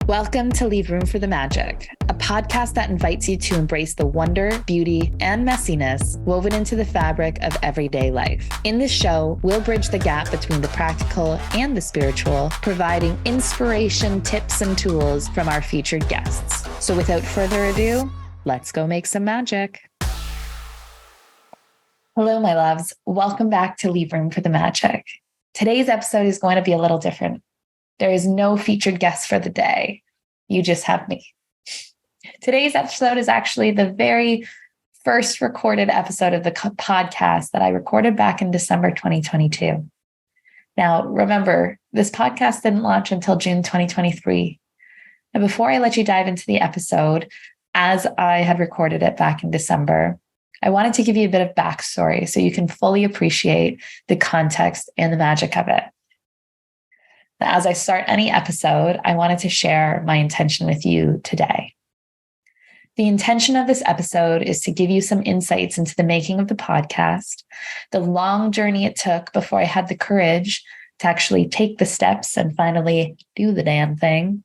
Welcome to Leave Room for the Magic, a podcast that invites you to embrace the wonder, beauty, and messiness woven into the fabric of everyday life. In this show, we'll bridge the gap between the practical and the spiritual, providing inspiration, tips, and tools from our featured guests. So without further ado, let's go make some magic. Hello, my loves. Welcome back to Leave Room for the Magic. Today's episode is going to be a little different. There is no featured guest for the day. You just have me. Today's episode is actually the very first recorded episode of the podcast that I recorded back in December 2022. Now, remember, this podcast didn't launch until June 2023. And before I let you dive into the episode, as I had recorded it back in December, I wanted to give you a bit of backstory so you can fully appreciate the context and the magic of it. As I start any episode, I wanted to share my intention with you today. The intention of this episode is to give you some insights into the making of the podcast, the long journey it took before I had the courage to actually take the steps and finally do the damn thing.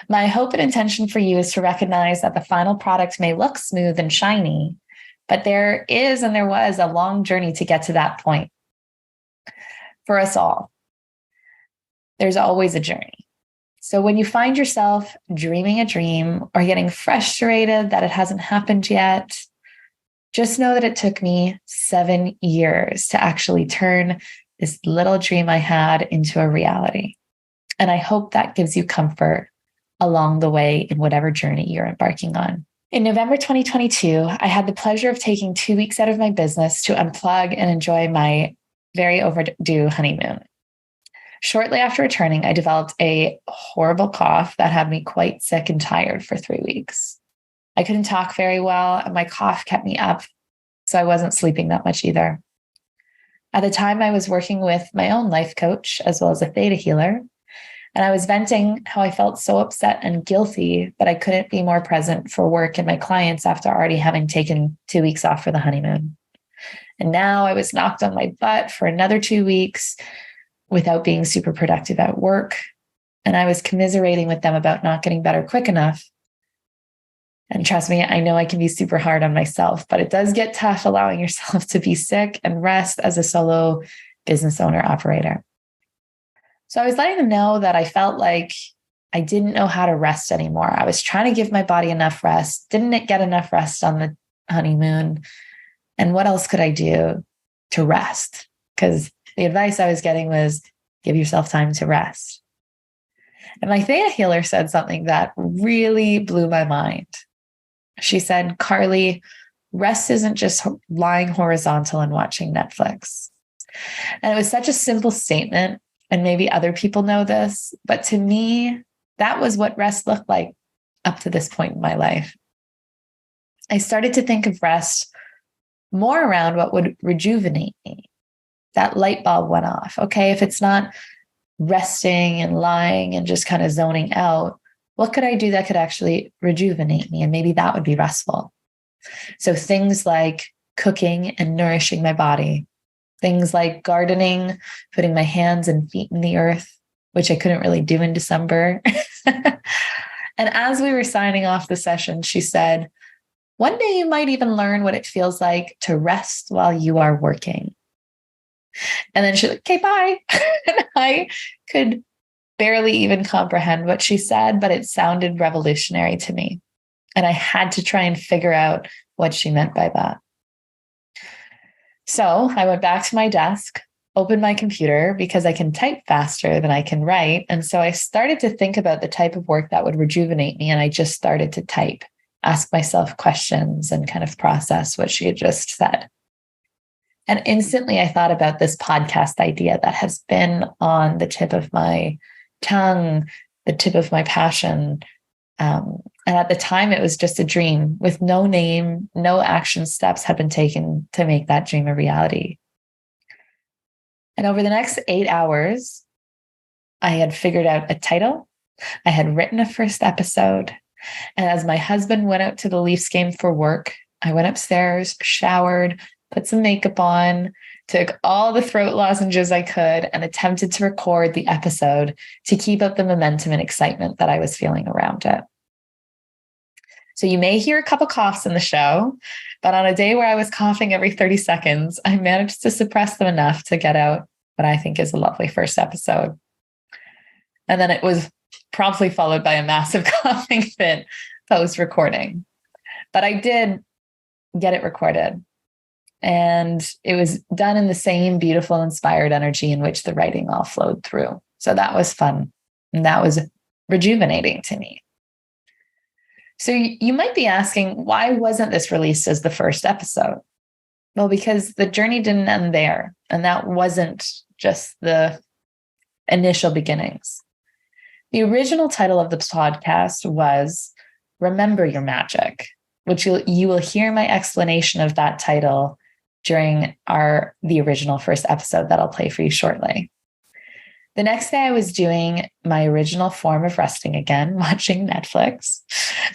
My hope and intention for you is to recognize that the final product may look smooth and shiny, but there is and there was a long journey to get to that point. For us all. There's always a journey. So when you find yourself dreaming a dream or getting frustrated that it hasn't happened yet, just know that it took me 7 years to actually turn this little dream I had into a reality. And I hope that gives you comfort along the way in whatever journey you're embarking on. In November 2022, I had the pleasure of taking 2 weeks out of my business to unplug and enjoy my very overdue honeymoon. Shortly after returning, I developed a horrible cough that had me quite sick and tired for 3 weeks. I couldn't talk very well, and my cough kept me up, so I wasn't sleeping that much either. At the time, I was working with my own life coach, as well as a theta healer, and I was venting how I felt so upset and guilty that I couldn't be more present for work and my clients after already having taken 2 weeks off for the honeymoon. And now I was knocked on my butt for another 2 weeks, without being super productive at work. And I was commiserating with them about not getting better quick enough. And trust me, I know I can be super hard on myself, but it does get tough allowing yourself to be sick and rest as a solo business owner operator. So I was letting them know that I felt like I didn't know how to rest anymore. I was trying to give my body enough rest, didn't get enough rest on the honeymoon. And what else could I do to rest? Because the advice I was getting was give yourself time to rest. And my theta healer said something that really blew my mind. She said, Karlee, rest isn't just lying horizontal and watching Netflix. And it was such a simple statement, and maybe other people know this, but to me, that was what rest looked like up to this point in my life. I started to think of rest more around what would rejuvenate me. That light bulb went off. Okay, if it's not resting and lying and just kind of zoning out, what could I do that could actually rejuvenate me? And maybe that would be restful. So things like cooking and nourishing my body, things like gardening, putting my hands and feet in the earth, which I couldn't really do in December. And as we were signing off the session, she said, one day you might even learn what it feels like to rest while you are working. And then she's like, okay, bye. And I could barely even comprehend what she said, but it sounded revolutionary to me. And I had to try and figure out what she meant by that. So I went back to my desk, opened my computer because I can type faster than I can write. And so I started to think about the type of work that would rejuvenate me. And I just started to type, ask myself questions and kind of process what she had just said. And instantly I thought about this podcast idea that has been on the tip of my tongue, the tip of my passion. And at the time, it was just a dream with no name, no action steps had been taken to make that dream a reality. And over the next 8 hours, I had figured out a title. I had written a first episode. And as my husband went out to the Leafs game for work, I went upstairs, showered, put some makeup on, took all the throat lozenges I could, and attempted to record the episode to keep up the momentum and excitement that I was feeling around it. So you may hear a couple coughs in the show, but on a day where I was coughing every 30 seconds, I managed to suppress them enough to get out what I think is a lovely first episode. And then it was promptly followed by a massive coughing fit post-recording. But I did get it recorded. And it was done in the same beautiful, inspired energy in which the writing all flowed through. So that was fun. And that was rejuvenating to me. So you might be asking, why wasn't this released as the first episode? Well, because the journey didn't end there. And that wasn't just the initial beginnings. The original title of the podcast was Remember Your Magic, which you will hear my explanation of that title during the original first episode that I'll play for you shortly. The next day I was doing my original form of resting again, watching Netflix,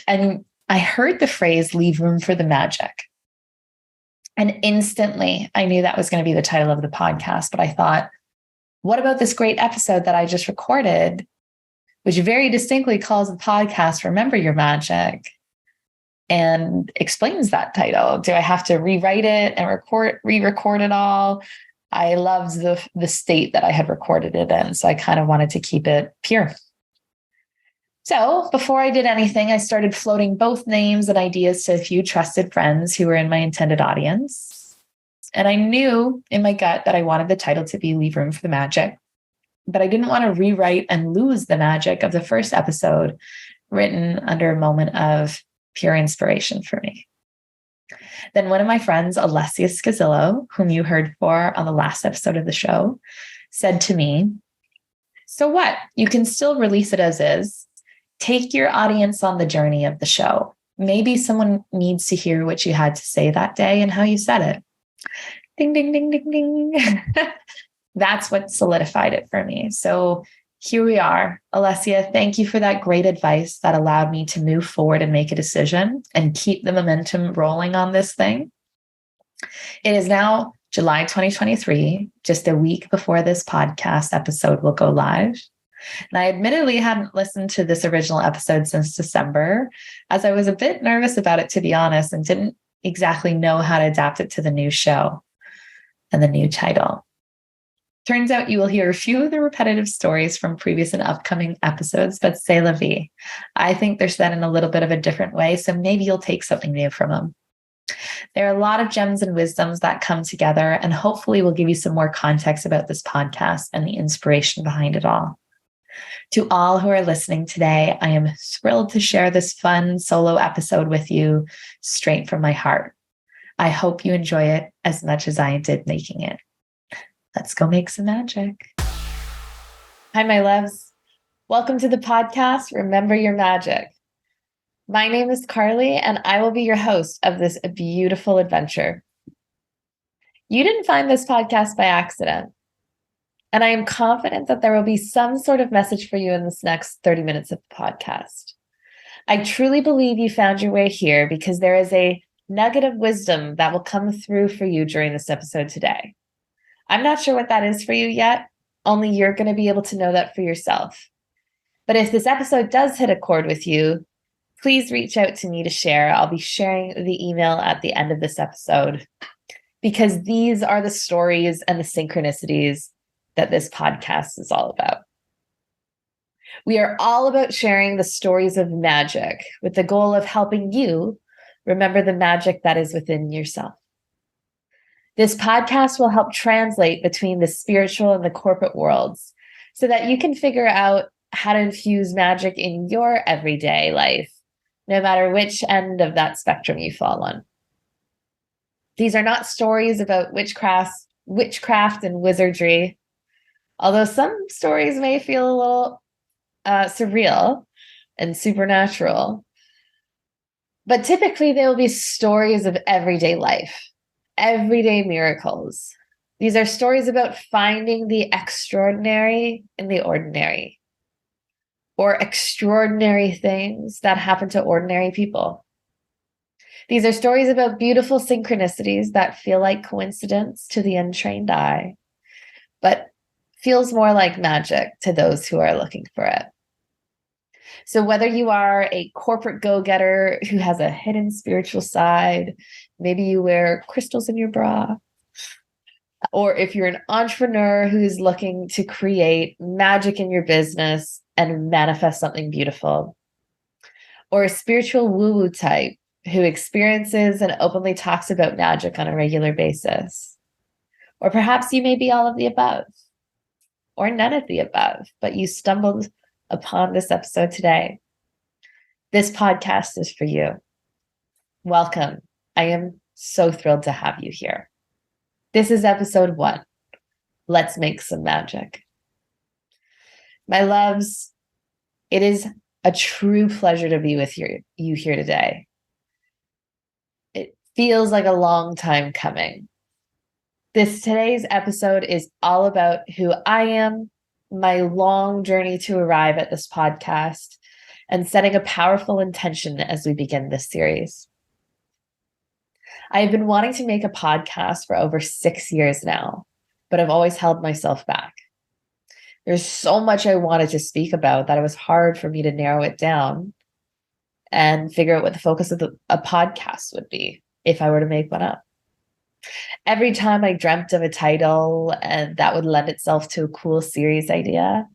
and I heard the phrase, leave room for the magic. And instantly I knew that was going to be the title of the podcast, but I thought, what about this great episode that I just recorded, which very distinctly calls the podcast Remember Your Magic and explains that title? Do I have to rewrite it and re-record it all? I loved the state that I had recorded it in, so I kind of wanted to keep it pure. So before I did anything, I started floating both names and ideas to a few trusted friends who were in my intended audience. And I knew in my gut that I wanted the title to be Leave Room for the Magic, but I didn't want to rewrite and lose the magic of the first episode written under a moment of pure inspiration for me. Then one of my friends, Alessia Scazzillo, whom you heard for on the last episode of the show, said to me, so what? You can still release it as is. Take your audience on the journey of the show. Maybe someone needs to hear what you had to say that day and how you said it. Ding, ding, ding, ding, ding. That's what solidified it for me. So here we are. Alessia, thank you for that great advice that allowed me to move forward and make a decision and keep the momentum rolling on this thing. It is now July 2023, just a week before this podcast episode will go live. And I admittedly hadn't listened to this original episode since December, as I was a bit nervous about it, to be honest, and didn't exactly know how to adapt it to the new show and the new title. Turns out you will hear a few of the repetitive stories from previous and upcoming episodes, but c'est la vie. I think they're said in a little bit of a different way, so maybe you'll take something new from them. There are a lot of gems and wisdoms that come together, and hopefully will give you some more context about this podcast and the inspiration behind it all. To all who are listening today, I am thrilled to share this fun solo episode with you straight from my heart. I hope you enjoy it as much as I did making it. Let's go make some magic. Hi, my loves. Welcome to the podcast, Remember Your Magic. My name is Karlee, and I will be your host of this beautiful adventure. You didn't find this podcast by accident, and I am confident that there will be some sort of message for you in this next 30 minutes of the podcast. I truly believe you found your way here because there is a nugget of wisdom that will come through for you during this episode today. I'm not sure what that is for you yet. Only you're going to be able to know that for yourself. But if this episode does hit a chord with you, please reach out to me to share. I'll be sharing the email at the end of this episode because these are the stories and the synchronicities that this podcast is all about. We are all about sharing the stories of magic with the goal of helping you remember the magic that is within yourself. This podcast will help translate between the spiritual and the corporate worlds so that you can figure out how to infuse magic in your everyday life, no matter which end of that spectrum you fall on. These are not stories about witchcraft and wizardry, although some stories may feel a little surreal and supernatural. But typically, they will be stories of everyday life. Everyday miracles. These are stories about finding the extraordinary in the ordinary, or extraordinary things that happen to ordinary people. These are stories about beautiful synchronicities that feel like coincidence to the untrained eye, but feels more like magic to those who are looking for it. So whether you are a corporate go-getter who has a hidden spiritual side, maybe you wear crystals in your bra, or if you're an entrepreneur who's looking to create magic in your business and manifest something beautiful, or a spiritual woo-woo type who experiences and openly talks about magic on a regular basis, or perhaps you may be all of the above, or none of the above, but you stumbled upon this episode today. This podcast is for you. Welcome. I am so thrilled to have you here. This is episode 1. Let's make some magic. My loves, it is a true pleasure to be with you here today. It feels like a long time coming. Today's episode is all about who I am, my long journey to arrive at this podcast, and setting a powerful intention as we begin this series. I have been wanting to make a podcast for over 6 years now, but I've always held myself back. There's so much I wanted to speak about that it was hard for me to narrow it down and figure out what the focus of a podcast would be if I were to make one up. Every time I dreamt of a title and that would lend itself to a cool series idea,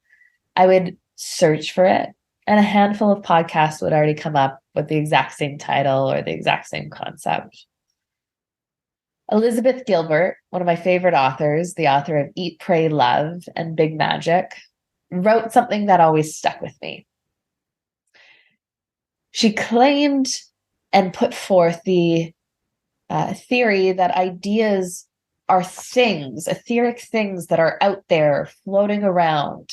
I would search for it, and a handful of podcasts would already come up with the exact same title or the exact same concept. Elizabeth Gilbert, one of my favorite authors, the author of Eat, Pray, Love, and Big Magic, wrote something that always stuck with me. She claimed and put forth the theory that ideas are things, etheric things that are out there floating around,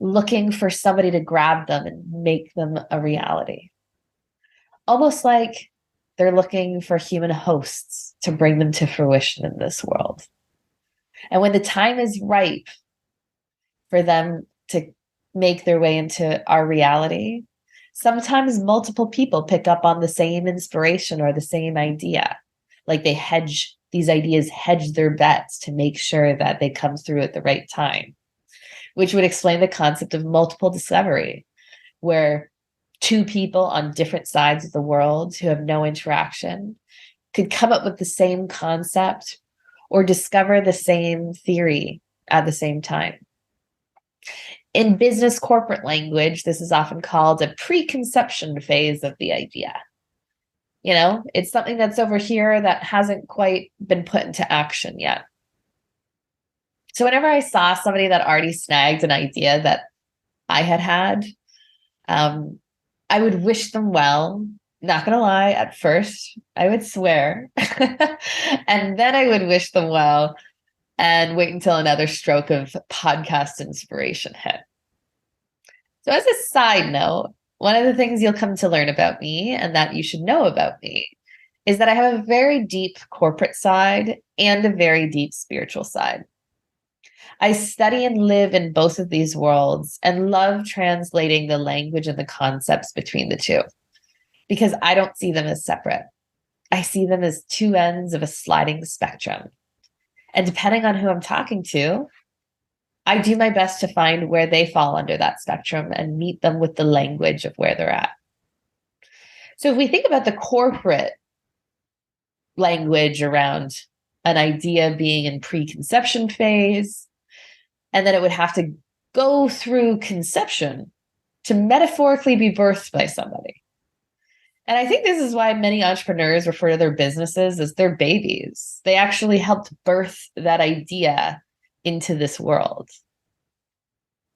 looking for somebody to grab them and make them a reality. Almost like they're looking for human hosts to bring them to fruition in this world. And when the time is ripe for them to make their way into our reality, sometimes multiple people pick up on the same inspiration or the same idea. Like these ideas hedge their bets to make sure that they come through at the right time, which would explain the concept of multiple discovery, where two people on different sides of the world who have no interaction could come up with the same concept or discover the same theory at the same time. In business corporate language, this is often called a preconception phase of the idea. You know, it's something that's over here that hasn't quite been put into action yet. So whenever I saw somebody that already snagged an idea that I had, I would wish them well. Not going to lie, at first, I would swear. And then I would wish them well and wait until another stroke of podcast inspiration hit. So as a side note, one of the things you'll come to learn about me and that you should know about me is that I have a very deep corporate side and a very deep spiritual side. I study and live in both of these worlds and love translating the language and the concepts between the two, because I don't see them as separate. I see them as two ends of a sliding spectrum. And depending on who I'm talking to, I do my best to find where they fall under that spectrum and meet them with the language of where they're at. So if we think about the corporate language around an idea being in preconception phase, and then it would have to go through conception to metaphorically be birthed by somebody. And I think this is why many entrepreneurs refer to their businesses as their babies. They actually helped birth that idea into this world.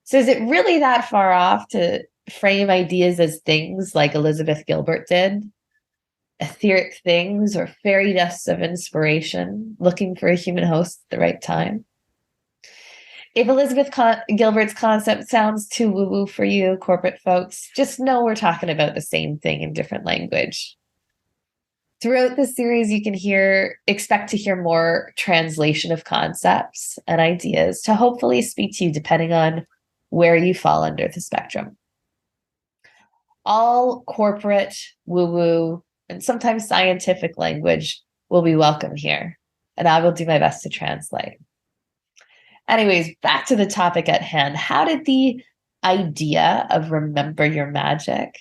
So is it really that far off to frame ideas as things like Elizabeth Gilbert did? Etheric things or fairy dust of inspiration, looking for a human host at the right time? If Elizabeth Gilbert's concept sounds too woo-woo for you, corporate folks, just know we're talking about the same thing in different language. Throughout this series, you can expect to hear more translation of concepts and ideas to hopefully speak to you depending on where you fall under the spectrum. All corporate woo-woo and sometimes scientific language will be welcome here, and I will do my best to translate. Anyways, back to the topic at hand. How did the idea of remember your magic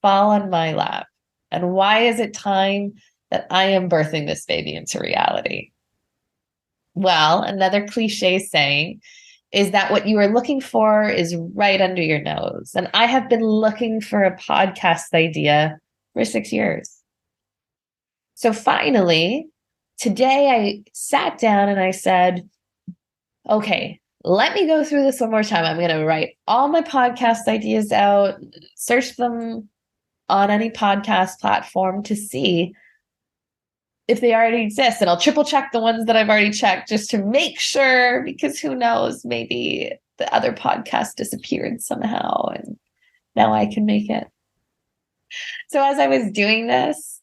fall on my lap? And why is it time that I am birthing this baby into reality? Well, another cliche saying is that what you are looking for is right under your nose. And I have been looking for a podcast idea for 6 years. So finally, today I sat down and I said, okay, let me go through this one more time. I'm going to write all my podcast ideas out, search them on any podcast platform to see if they already exist. And I'll triple check the ones that I've already checked just to make sure, because who knows, maybe the other podcast disappeared somehow and now I can make it. So as I was doing this,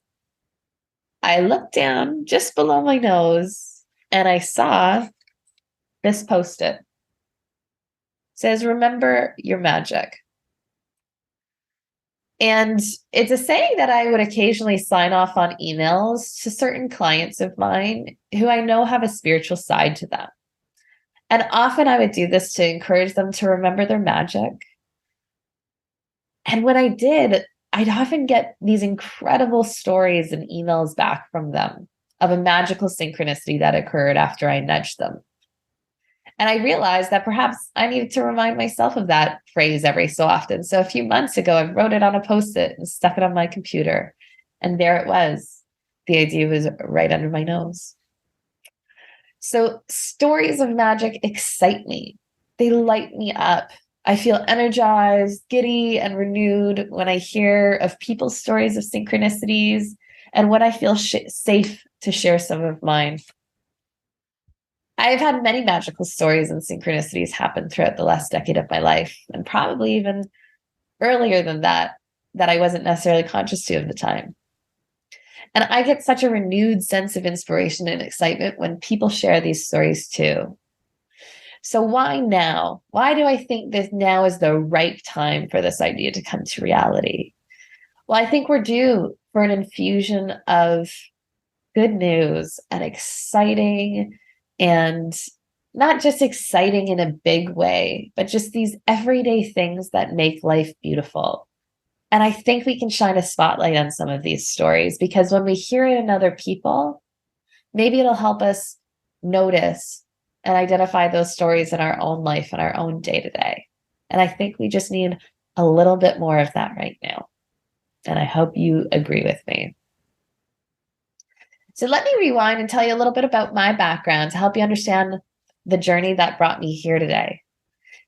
I looked down just below my nose and I saw this Post-it. It says, remember your magic. And it's a saying that I would occasionally sign off on emails to certain clients of mine who I know have a spiritual side to them. And often I would do this to encourage them to remember their magic. And when I did, I'd often get these incredible stories and emails back from them of a magical synchronicity that occurred after I nudged them. And I realized that perhaps I needed to remind myself of that phrase every so often. So a few months ago, I wrote it on a Post-it and stuck it on my computer. And there it was. The idea was right under my nose. So stories of magic excite me. They light me up. I feel energized, giddy, and renewed when I hear of people's stories of synchronicities and when I feel safe to share some of mine. I've had many magical stories and synchronicities happen throughout the last decade of my life, and probably even earlier than that I wasn't necessarily conscious to at the time. And I get such a renewed sense of inspiration and excitement when people share these stories too. So why now? Why do I think that now is the right time for this idea to come to reality? Well, I think we're due for an infusion of good news and exciting, and not just exciting in a big way, but just these everyday things that make life beautiful. And I think we can shine a spotlight on some of these stories because when we hear it in other people, maybe it'll help us notice and identify those stories in our own life and our own day-to-day. And I think we just need a little bit more of that right now. And I hope you agree with me. So let me rewind and tell you a little bit about my background to help you understand the journey that brought me here today.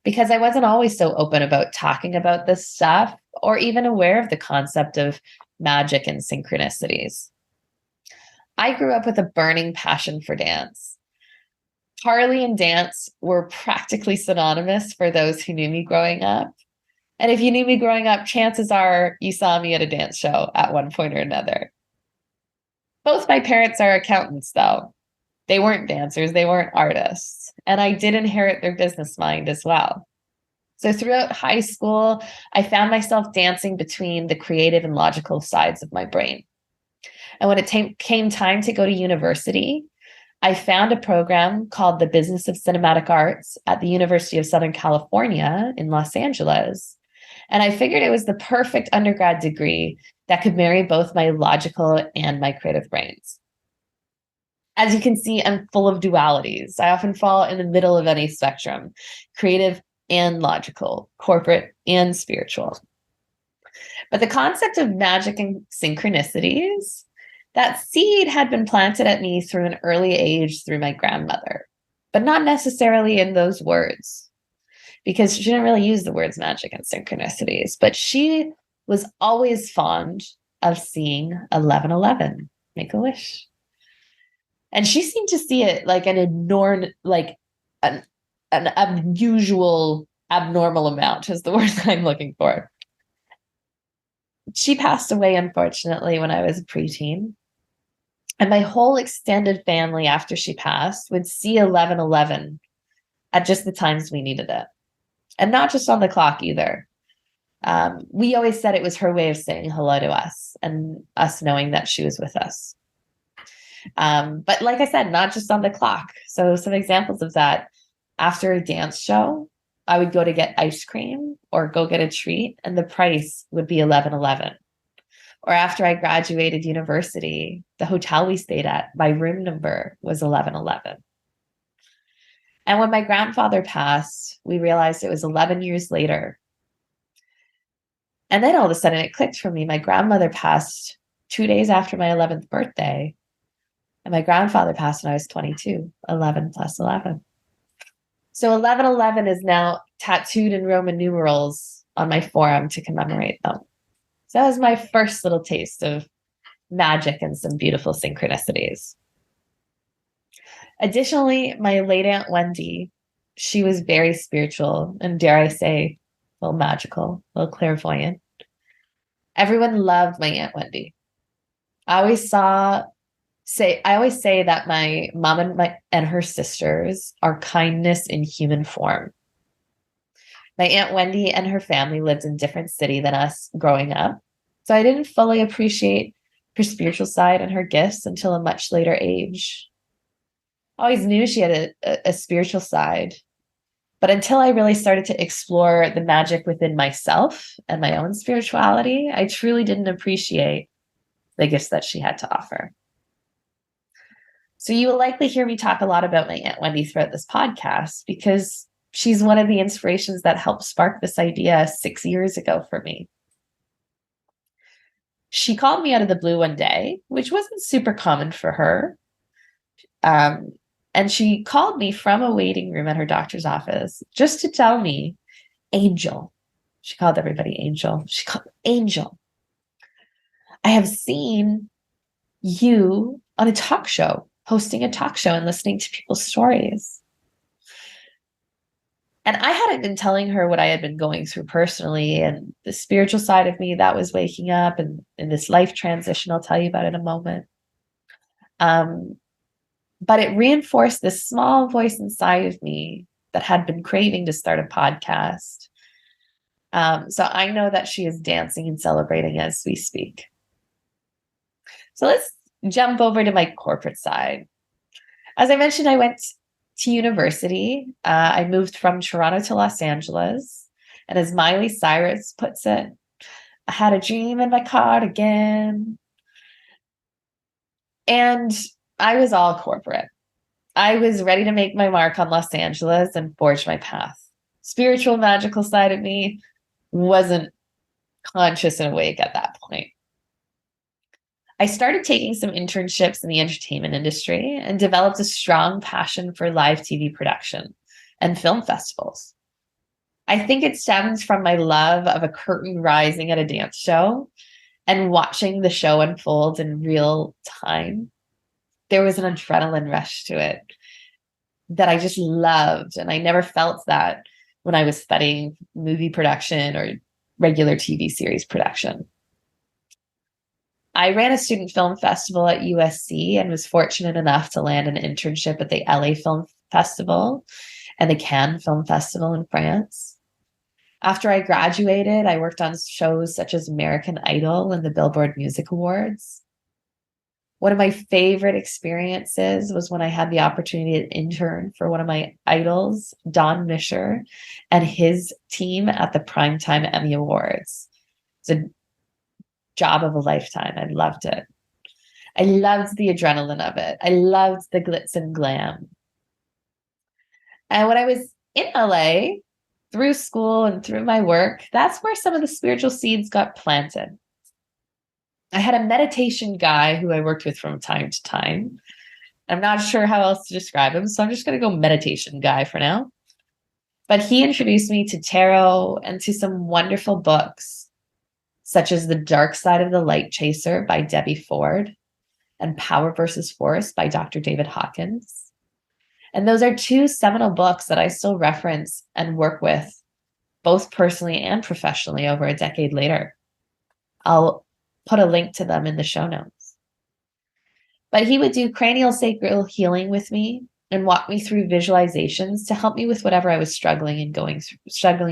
Because I wasn't always so open about talking about this stuff or even aware of the concept of magic and synchronicities. I grew up with a burning passion for dance. Karlee and dance were practically synonymous for those who knew me growing up. And if you knew me growing up, chances are you saw me at a dance show at one point or another. Both my parents are accountants, though. They weren't dancers, they weren't artists. And I did inherit their business mind as well. So throughout high school, I found myself dancing between the creative and logical sides of my brain. And when it came time to go to university, I found a program called the Business of Cinematic Arts at the University of Southern California in Los Angeles. And I figured it was the perfect undergrad degree that could marry both my logical and my creative brains. As you can see, I'm full of dualities. I often fall in the middle of any spectrum, creative and logical, corporate and spiritual. But the concept of magic and synchronicities, that seed had been planted at me through an early age through my grandmother, but not necessarily in those words, because she didn't really use the words magic and synchronicities, but she was always fond of seeing 1111, make a wish. And she seemed to see it like an unusual, abnormal amount is the word that I'm looking for. She passed away, unfortunately, when I was a preteen. And my whole extended family after she passed would see 1111 at just the times we needed it. And not just on the clock either. We always said it was her way of saying hello to us and us knowing that she was with us. But like I said, not just on the clock. So some examples of that: after a dance show, I would go to get ice cream or go get a treat, and the price would be $11.11. Or after I graduated university, the hotel we stayed at, my room number was $11.11. And when my grandfather passed, we realized it was 11 years later. And then all of a sudden it clicked for me. My grandmother passed 2 days after my 11th birthday. And my grandfather passed when I was 22, 11 plus 11. So 1111 is now tattooed in Roman numerals on my forearm to commemorate them. So that was my first little taste of magic and some beautiful synchronicities. Additionally, my late Aunt Wendy, she was very spiritual and, dare I say, a little magical, a little clairvoyant. Everyone loved my Aunt Wendy. I always say that my mom and her sisters are kindness in human form. My Aunt Wendy and her family lived in a different city than us growing up, so I didn't fully appreciate her spiritual side and her gifts until a much later age. I always knew she had a spiritual side, but until I really started to explore the magic within myself and my own spirituality, I truly didn't appreciate the gifts that she had to offer. So you will likely hear me talk a lot about my Aunt Wendy throughout this podcast because she's one of the inspirations that helped spark this idea 6 years ago for me. She called me out of the blue one day, which wasn't super common for her. And she called me from a waiting room at her doctor's office just to tell me, Angel. She called everybody Angel. She called Angel. I have seen you on a talk show, hosting a talk show and listening to people's stories. And I hadn't been telling her what I had been going through personally and the spiritual side of me that was waking up and in this life transition I'll tell you about in a moment. But it reinforced this small voice inside of me that had been craving to start a podcast. So I know that she is dancing and celebrating as we speak. So let's jump over to my corporate side. As I mentioned, I went to university. I moved from Toronto to Los Angeles. And as Miley Cyrus puts it, I had a dream in my cardigan. And I was all corporate. I was ready to make my mark on Los Angeles and forge my path. Spiritual, magical side of me wasn't conscious and awake at that point. I started taking some internships in the entertainment industry and developed a strong passion for live TV production and film festivals. I think it stems from my love of a curtain rising at a dance show and watching the show unfold in real time. There was an adrenaline rush to it that I just loved, and I never felt that when I was studying movie production or regular TV series production. I ran a student film festival at USC and was fortunate enough to land an internship at the LA Film Festival and the Cannes Film Festival in France. After I graduated, I worked on shows such as American Idol and the Billboard Music Awards. One of my favorite experiences was when I had the opportunity to intern for one of my idols, Don Mischer, and his team at the Primetime Emmy Awards. It's a job of a lifetime. I loved it. I loved the adrenaline of it. I loved the glitz and glam. And when I was in LA, through school and through my work, that's where some of the spiritual seeds got planted. I had a meditation guy who I worked with from time to time. I'm not sure how else to describe him, so I'm just going to go meditation guy for now. But he introduced me to tarot and to some wonderful books, such as The Dark Side of the Light Chaser by Debbie Ford and Power versus Force by Dr. David Hawkins. And those are two seminal books that I still reference and work with, both personally and professionally, over a decade later. I'll put a link to them in the show notes. But he would do cranial sacral healing with me and walk me through visualizations to help me with whatever I was struggling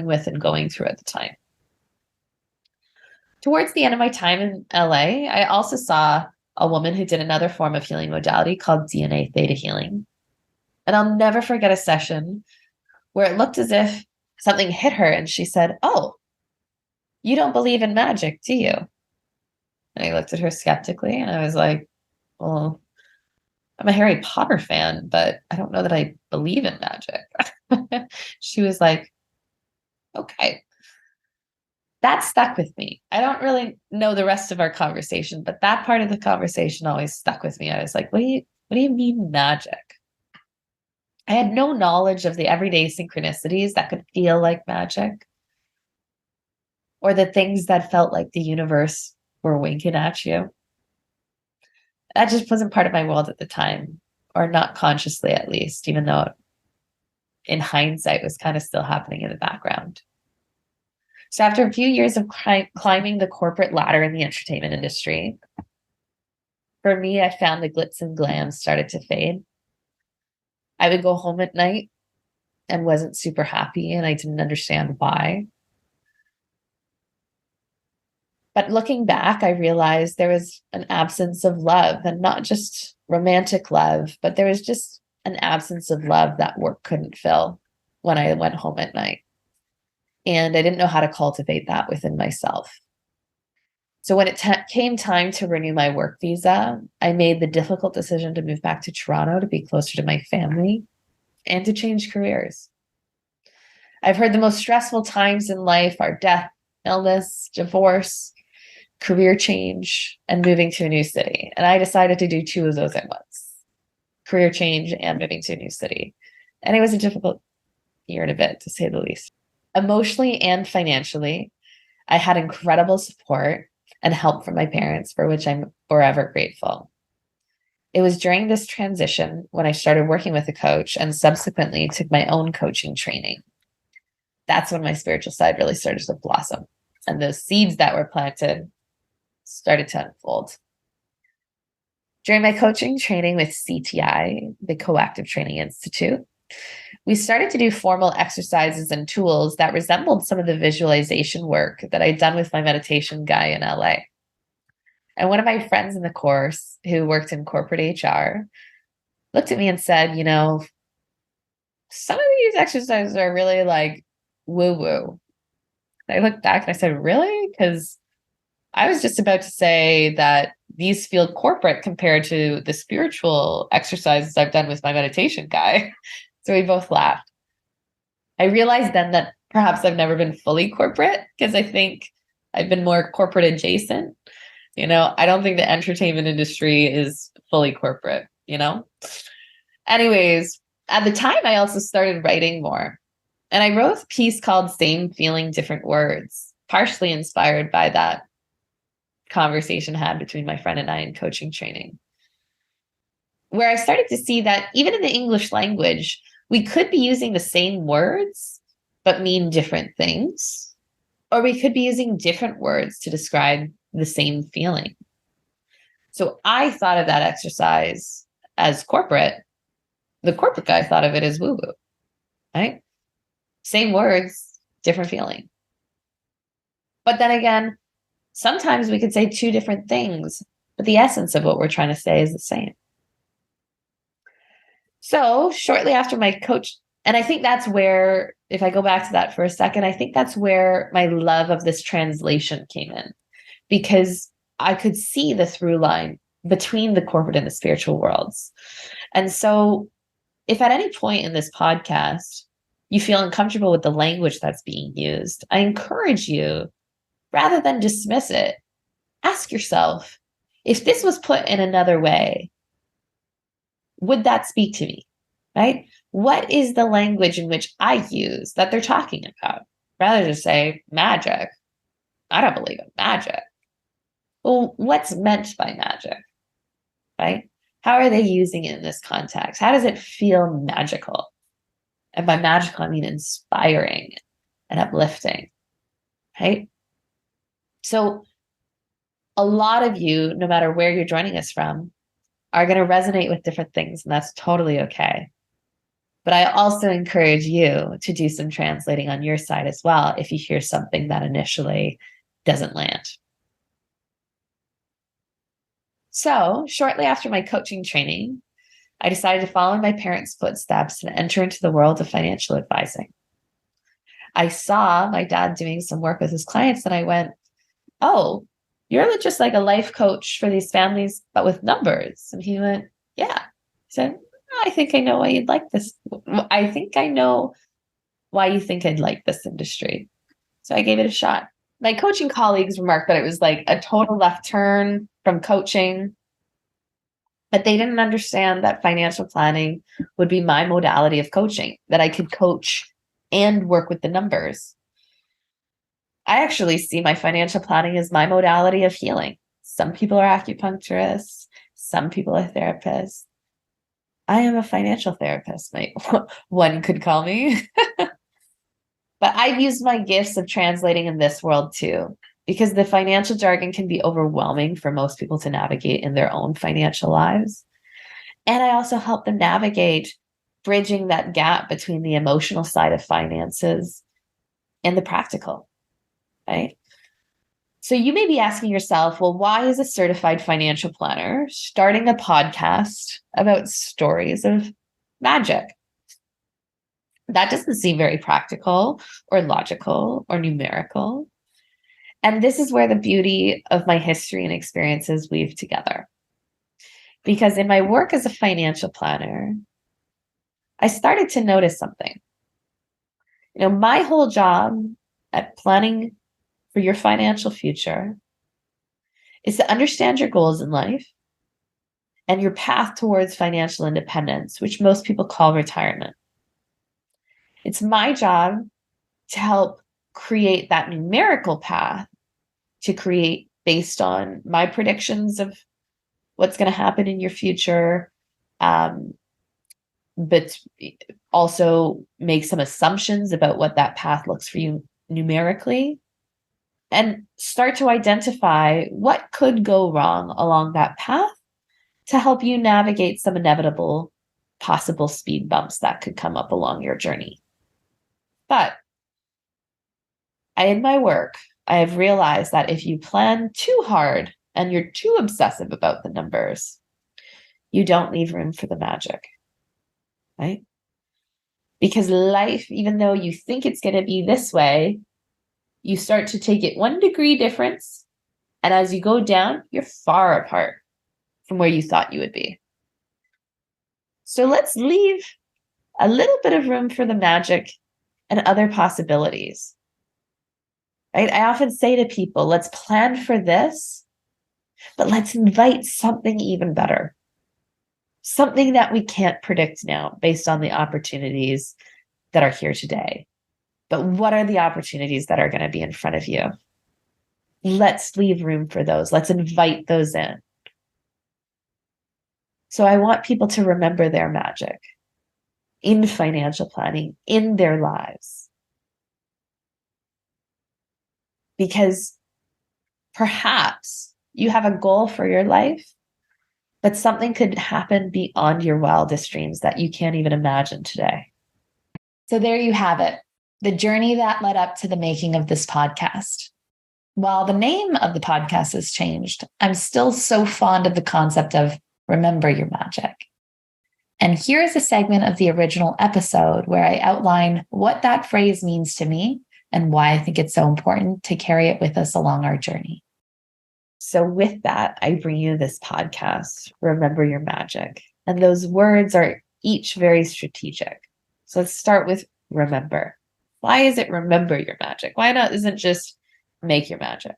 with and going through at the time. Towards the end of my time in LA, I also saw a woman who did another form of healing modality called DNA theta healing. And I'll never forget a session where it looked as if something hit her and she said, "Oh, you don't believe in magic, do you?" And I looked at her skeptically and I was like, "Well, I'm a Harry Potter fan, but I don't know that I believe in magic." She was like, "Okay." That stuck with me. I don't really know the rest of our conversation, but that part of the conversation always stuck with me. I was like, what do you mean magic? I had no knowledge of the everyday synchronicities that could feel like magic, or the things that felt like the universe were winking at you. That just wasn't part of my world at the time, or not consciously at least, even though in hindsight was kind of still happening in the background. So after a few years of climbing the corporate ladder in the entertainment industry, for me, I found the glitz and glam started to fade. I would go home at night and wasn't super happy, and I didn't understand why. But looking back, I realized there was an absence of love, and not just romantic love, but there was just an absence of love that work couldn't fill when I went home at night. And I didn't know how to cultivate that within myself. So when it came time to renew my work visa, I made the difficult decision to move back to Toronto to be closer to my family and to change careers. I've heard the most stressful times in life are death, illness, divorce, career change, and moving to a new city. And I decided to do two of those at once: career change and moving to a new city. And it was a difficult year and a bit, to say the least. Emotionally and financially, I had incredible support and help from my parents, for which I'm forever grateful. It was during this transition when I started working with a coach and subsequently took my own coaching training. That's when my spiritual side really started to blossom, and those seeds that were planted started to unfold. During my coaching training with CTI, the Coactive Training Institute, we started to do formal exercises and tools that resembled some of the visualization work that I'd done with my meditation guy in LA. And one of my friends in the course, who worked in corporate HR, looked at me and said, some of these exercises are really like woo-woo. I looked back and I said, really? Because I was just about to say that these feel corporate compared to the spiritual exercises I've done with my meditation guy. So we both laughed. I realized then that perhaps I've never been fully corporate, because I think I've been more corporate adjacent. I don't think the entertainment industry is fully corporate. Anyways, at the time, I also started writing more. And I wrote a piece called Same Feeling, Different Words, partially inspired by that conversation had between my friend and I in coaching training, where I started to see that even in the English language, we could be using the same words, but mean different things. Or we could be using different words to describe the same feeling. So I thought of that exercise as corporate. The corporate guy thought of it as woo-woo, right? Same words, different feeling. But then again, sometimes we could say two different things, but the essence of what we're trying to say is the same. So shortly after my coach, and I think that's where, if I go back to that for a second, I think that's where my love of this translation came in, because I could see the through line between the corporate and the spiritual worlds. And so if at any point in this podcast you feel uncomfortable with the language that's being used, I encourage you, rather than dismiss it, ask yourself, if this was put in another way, would that speak to me, right? What is the language in which I use that they're talking about? Rather than say magic, I don't believe in magic. Well, what's meant by magic, right? How are they using it in this context? How does it feel magical? And by magical, I mean inspiring and uplifting, right? So a lot of you, no matter where you're joining us from, are going to resonate with different things, and that's totally okay. But I also encourage you to do some translating on your side as well if you hear something that initially doesn't land. So shortly after my coaching training, I decided to follow in my parents' footsteps and enter into the world of financial advising. I saw my dad doing some work with his clients and I went, oh, you're just like a life coach for these families, but with numbers. And he went, yeah. He said, I think I know why you'd like this. I think I know why you think I'd like this industry. So I gave it a shot. My coaching colleagues remarked that it was like a total left turn from coaching, but they didn't understand that financial planning would be my modality of coaching, that I could coach and work with the numbers. I actually see my financial planning as my modality of healing. Some people are acupuncturists, some people are therapists. I am a financial therapist, one could call me. But I've used my gifts of translating in this world too, because the financial jargon can be overwhelming for most people to navigate in their own financial lives. And I also help them navigate bridging that gap between the emotional side of finances and the practical, right? So you may be asking yourself, well, why is a certified financial planner starting a podcast about stories of magic? That doesn't seem very practical or logical or numerical. And this is where the beauty of my history and experiences weave together. Because in my work as a financial planner, I started to notice something. My whole job at planning for your financial future is to understand your goals in life and your path towards financial independence, which most people call retirement. It's my job to help create that numerical path to create based on my predictions of what's going to happen in your future, but also make some assumptions about what that path looks for you numerically, and start to identify what could go wrong along that path to help you navigate some inevitable possible speed bumps that could come up along your journey. But in my work, I have realized that if you plan too hard and you're too obsessive about the numbers, you don't leave room for the magic, right? Because life, even though you think it's going to be this way, you start to take it 1 degree difference. And as you go down, you're far apart from where you thought you would be. So let's leave a little bit of room for the magic and other possibilities. Right? I often say to people, let's plan for this, but let's invite something even better. Something that we can't predict now based on the opportunities that are here today. But what are the opportunities that are going to be in front of you? Let's leave room for those. Let's invite those in. So I want people to remember their magic in financial planning, in their lives. Because perhaps you have a goal for your life, but something could happen beyond your wildest dreams that you can't even imagine today. So there you have it, the journey that led up to the making of this podcast. While the name of the podcast has changed, I'm still so fond of the concept of remember your magic. And here's a segment of the original episode where I outline what that phrase means to me and why I think it's so important to carry it with us along our journey. So with that, I bring you this podcast, Remember Your Magic. And those words are each very strategic. So let's start with remember. Why is it remember your magic? Why not isn't just make your magic?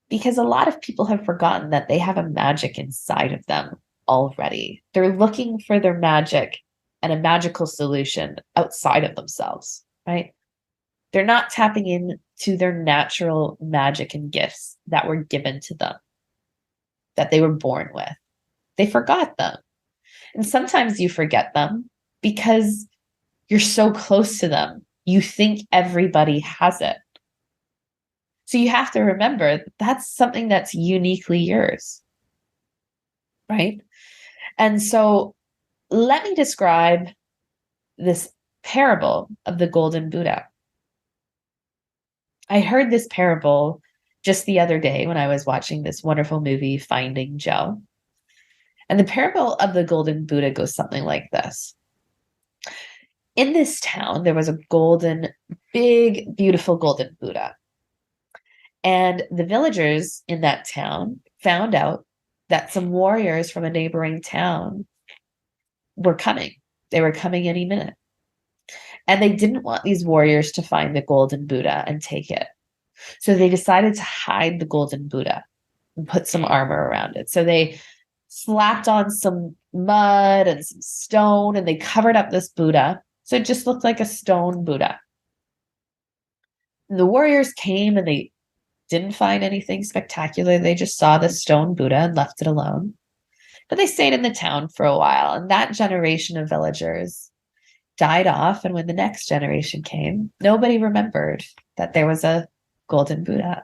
Because a lot of people have forgotten that they have a magic inside of them already. They're looking for their magic and a magical solution outside of themselves, right? They're not tapping into their natural magic and gifts that were given to them, that they were born with. They forgot them. And sometimes you forget them because you're so close to them. You think everybody has it. So you have to remember that's something that's uniquely yours, right? And so let me describe this parable of the Golden Buddha. I heard this parable just the other day when I was watching this wonderful movie, Finding Joe. And the parable of the golden Buddha goes something like this. In this town, there was a big, beautiful golden Buddha. And the villagers in that town found out that some warriors from a neighboring town were coming. They were coming any minute. And they didn't want these warriors to find the golden Buddha and take it. So they decided to hide the golden Buddha and put some armor around it. So they slapped on some mud and some stone and they covered up this Buddha. So it just looked like a stone Buddha. And the warriors came and they didn't find anything spectacular. They just saw the stone Buddha and left it alone. But they stayed in the town for a while. And that generation of villagers died off. And when the next generation came, nobody remembered that there was a golden Buddha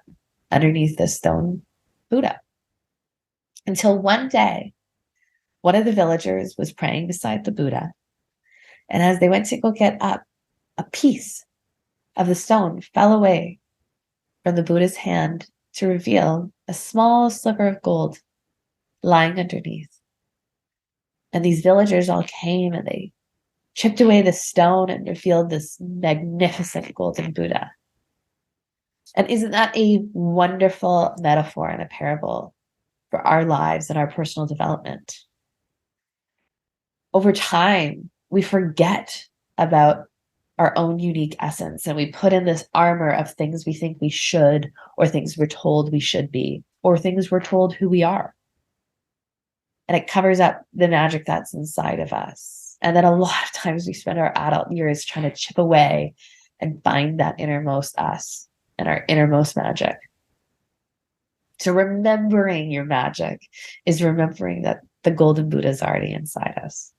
underneath the stone Buddha. Until one day, one of the villagers was praying beside the Buddha. And as they went to go get up, a piece of the stone fell away from the Buddha's hand to reveal a small sliver of gold lying underneath. And these villagers all came and they chipped away the stone and revealed this magnificent golden Buddha. And isn't that a wonderful metaphor and a parable for our lives and our personal development? Over time, we forget about our own unique essence and we put in this armor of things we think we should, or things we're told we should be, or things we're told who we are. And it covers up the magic that's inside of us. And then a lot of times we spend our adult years trying to chip away and find that innermost us and our innermost magic. So remembering your magic is remembering that the golden Buddha is already inside us.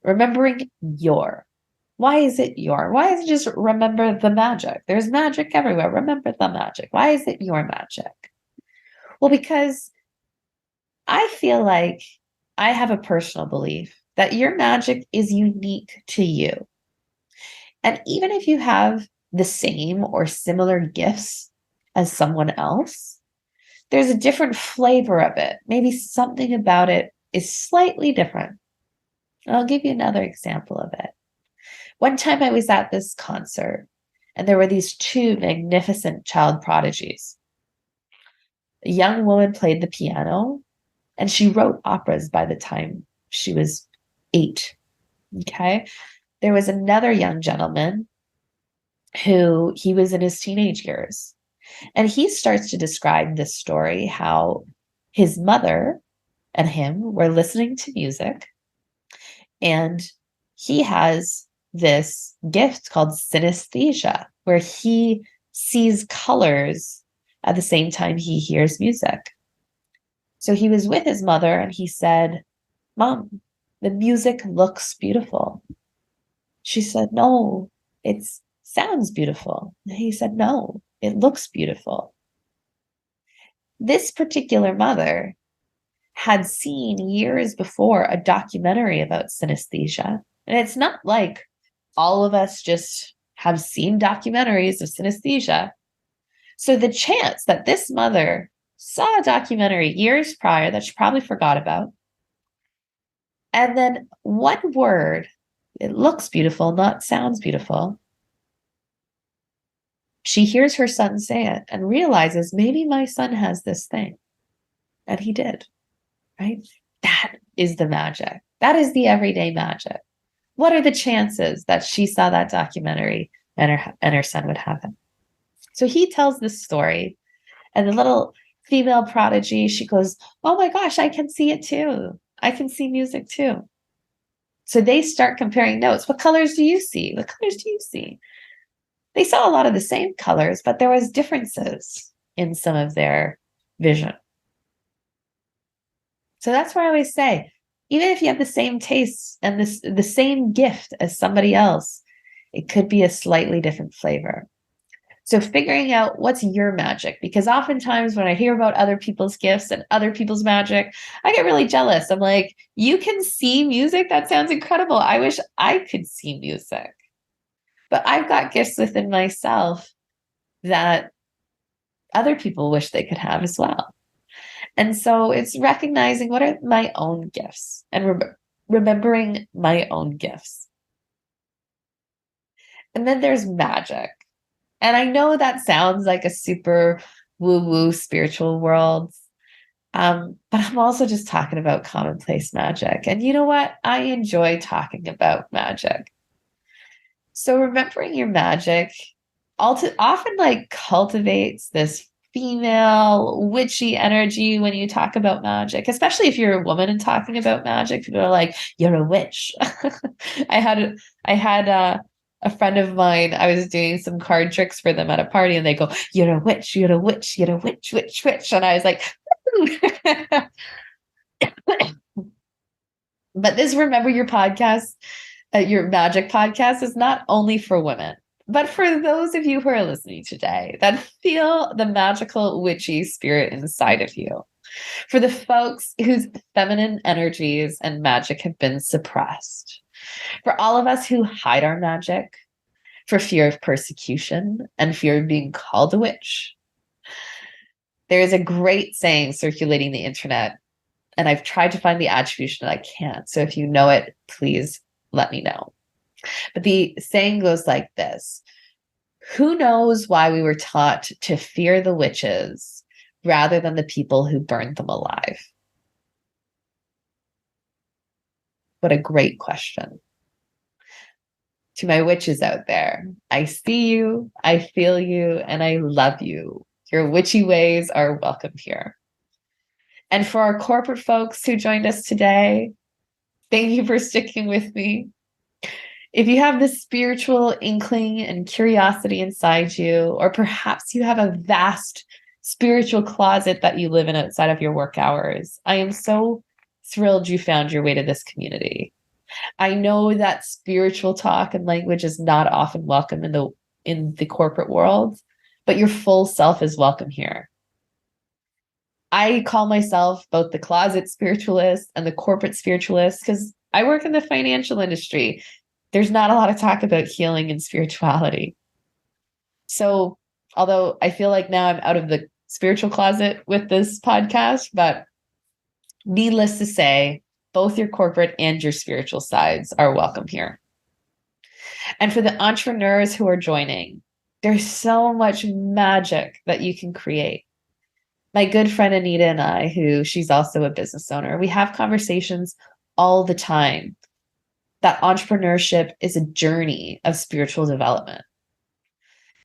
Remembering your. Why is it your? Why is it just remember the magic? There's magic everywhere. Remember the magic. Why is it your magic? Well, because I feel like I have a personal belief that your magic is unique to you. And even if you have the same or similar gifts as someone else, there's a different flavor of it. Maybe something about it is slightly different. And I'll give you another example of it. One time I was at this concert and there were these two magnificent child prodigies. A young woman played the piano and she wrote operas by the time she was 8. Okay. There was another young gentleman who he was in his teenage years. And he starts to describe this story, how his mother and him were listening to music. And he has this gift called synesthesia, where he sees colors at the same time he hears music. So he was with his mother and he said, "Mom, the music looks beautiful." She said, "No, it sounds beautiful." And he said, "No, it looks beautiful." This particular mother had seen years before a documentary about synesthesia. And it's not like all of us just have seen documentaries of synesthesia. So the chance that this mother saw a documentary years prior that she probably forgot about, and then one word, it looks beautiful, not sounds beautiful, she hears her son say it and realizes maybe my son has this thing. And he did, right? That is the magic. That is the everyday magic. What are the chances that she saw that documentary and her son would have it? So he tells this story, and the little female prodigy, she goes, "Oh my gosh, I can see it too. I can see music too." So they start comparing notes. What colors do you see? What colors do you see? They saw a lot of the same colors, but there was differences in some of their vision. So that's why I always say, even if you have the same tastes and the same gift as somebody else, it could be a slightly different flavor. So figuring out what's your magic, because oftentimes when I hear about other people's gifts and other people's magic, I get really jealous. I'm like, you can see music? That sounds incredible. I wish I could see music. But I've got gifts within myself that other people wish they could have as well. And so it's recognizing what are my own gifts and remembering my own gifts. And then there's magic. And I know that sounds like a super woo-woo spiritual world. But I'm also just talking about commonplace magic. And you know what? I enjoy talking about magic. So remembering your magic often like cultivates this female witchy energy when you talk about magic, especially if you're a woman and talking about magic. People are like, "You're a witch." I had a friend of mine. I was doing some card tricks for them at a party, and they go, "You're a witch. You're a witch. You're a witch. Witch. Witch." And I was like, but this Remember Your Podcast, your magic podcast is not only for women, but for those of you who are listening today that feel the magical witchy spirit inside of you, for the folks whose feminine energies and magic have been suppressed, for all of us who hide our magic for fear of persecution and fear of being called a witch. There is a great saying circulating the internet, and I've tried to find the attribution and I can't. So if you know it, please let me know. But the saying goes like this: who knows why we were taught to fear the witches rather than the people who burned them alive? What a great question. To my witches out there, I see you, I feel you, and I love you. Your witchy ways are welcome here. And for our corporate folks who joined us today, thank you for sticking with me. If you have this spiritual inkling and curiosity inside you, or perhaps you have a vast spiritual closet that you live in outside of your work hours, I am so thrilled you found your way to this community. I know that spiritual talk and language is not often welcome in the corporate world, but your full self is welcome here. I call myself both the closet spiritualist and the corporate spiritualist because I work in the financial industry. There's not a lot of talk about healing and spirituality. So, although I feel like now I'm out of the spiritual closet with this podcast, but needless to say, both your corporate and your spiritual sides are welcome here. And for the entrepreneurs who are joining, there's so much magic that you can create. My good friend Anita and I, she's also a business owner, we have conversations all the time that entrepreneurship is a journey of spiritual development.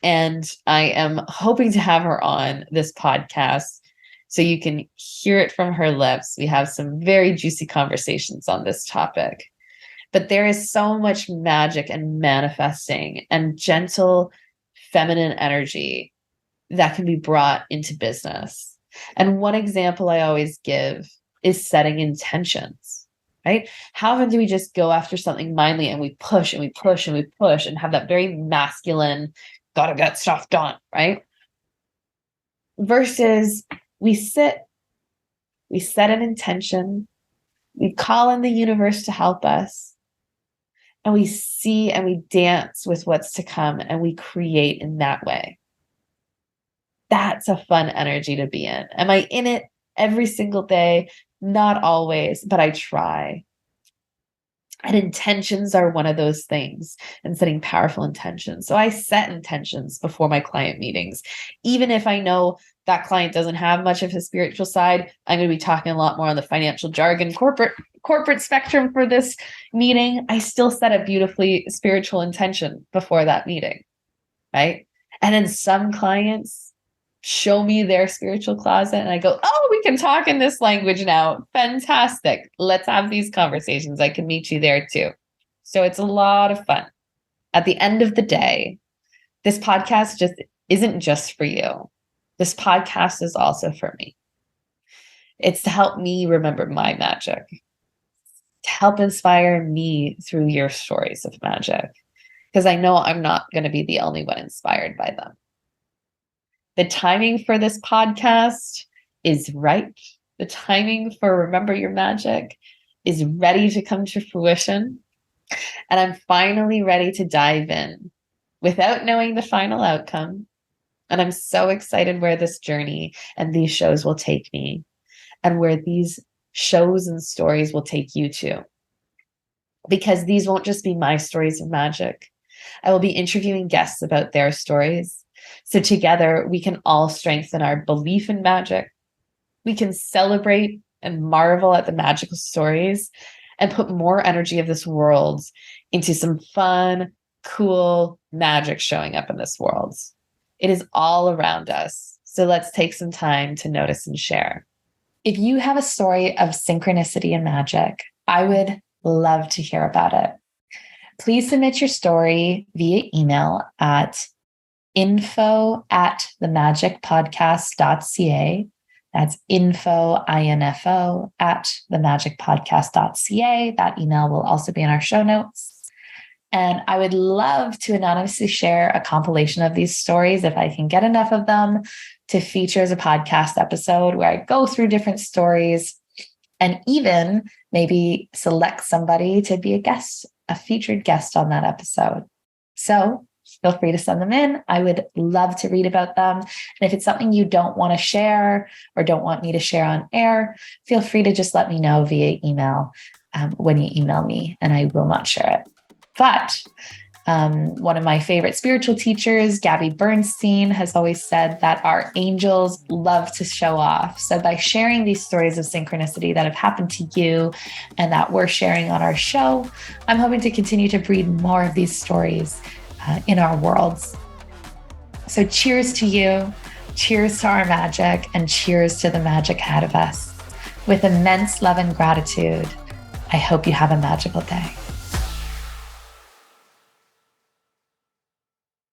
And I am hoping to have her on this podcast so you can hear it from her lips. We have some very juicy conversations on this topic. But there is so much magic and manifesting and gentle feminine energy that can be brought into business. And one example I always give is setting intentions, right? How often do we just go after something blindly and we push and we push and we push and have that very masculine, gotta get stuff done, right? Versus we sit, we set an intention, we call in the universe to help us, and we see and we dance with what's to come and we create in that way. That's a fun energy to be in. Am I in it every single day? Not always, but I try. And intentions are one of those things, and setting powerful intentions. So I set intentions before my client meetings. Even if I know that client doesn't have much of his spiritual side, I'm going to be talking a lot more on the financial jargon, corporate spectrum for this meeting. I still set a beautifully spiritual intention before that meeting, right? And then some clients show me their spiritual closet and I go, oh, we can talk in this language now. Fantastic. Let's have these conversations. I can meet you there too. So it's a lot of fun. At the end of the day, this podcast isn't just for you. This podcast is also for me. It's to help me remember my magic, to help inspire me through your stories of magic, because I know I'm not going to be the only one inspired by them. The timing for this podcast is right. The timing for Remember Your Magic is ready to come to fruition. And I'm finally ready to dive in without knowing the final outcome, And I'm so excited where this journey and these shows will take me, and where these shows and stories will take you to. Because these won't just be my stories of magic. I will be interviewing guests about their stories. So together we can all strengthen our belief in magic. We can celebrate and marvel at the magical stories and put more energy of this world into some fun, cool magic showing up in this world. It is all around us. So let's take some time to notice and share. If you have a story of synchronicity and magic, I would love to hear about it. Please submit your story via email at info@themagicpodcast.ca. That's info, I-N-F-O, @themagicpodcast.ca. That email will also be in our show notes. And I would love to anonymously share a compilation of these stories, if I can get enough of them, to feature as a podcast episode where I go through different stories and even maybe select somebody to be a guest, a featured guest on that episode. So feel free to send them in. I would love to read about them. And if it's something you don't want to share or don't want me to share on air, feel free to just let me know via email when you email me, and I will not share it. But one of my favorite spiritual teachers, Gabby Bernstein, has always said that our angels love to show off. So by sharing these stories of synchronicity that have happened to you and that we're sharing on our show, I'm hoping to continue to breed more of these stories in our worlds. So cheers to you, cheers to our magic, and cheers to the magic ahead of us. With immense love and gratitude, I hope you have a magical day.